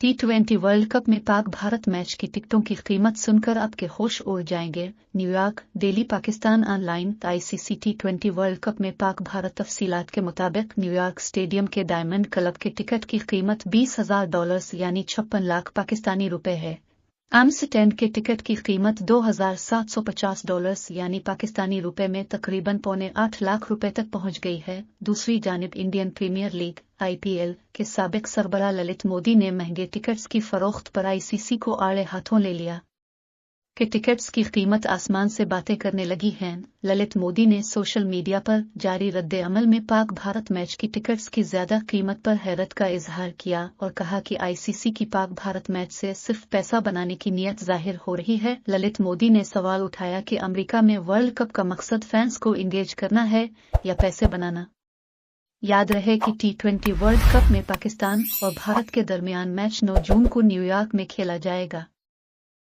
T20 world cup में Pak Bharat match की टिकटों की कीमत सुनकर आपके होश उड़ जाएंगे। New York, daily Pakistan online. ICC T20 world cup में पाक भारत तफसीलात के मुताबिक न्यूयॉर्क स्टेडियम के डायमंड क्लब के टिकट की कीमत $20,000 यानी 56 लाख पाकिस्तानी रुपए है। आम स्टैंड के टिकट की कीमत $2,750 यानी पाकिस्तानी रुपए में तकरीबन $7.25 लाख रुपए तक पहुंच गई है। दूसरी जानिब इंडियन प्रीमियर लीग (IPL) के साबिक सरबराह ललित मोदी ने महंगे टिकट्स की फरोख्त पर आईसीसी को आड़े हाथों ले लिया कि टिकट्स की कीमत आसमान से बातें करने लगी हैं। ललित मोदी ने सोशल मीडिया पर जारी रद्द अमल में पाक भारत मैच की टिकट्स की ज्यादा कीमत पर हैरत का इजहार किया और कहा कि आईसीसी की पाक भारत मैच से सिर्फ पैसा बनाने की नीयत जाहिर हो रही है। ललित मोदी ने सवाल उठाया कि अमेरिका में वर्ल्ड कप का मकसद फैंस को इंगेज करना है या पैसे बनाना। याद रहे कि T20 वर्ल्ड कप में पाकिस्तान और भारत के दरमियान मैच 9 जून को न्यूयॉर्क में खेला जाएगा।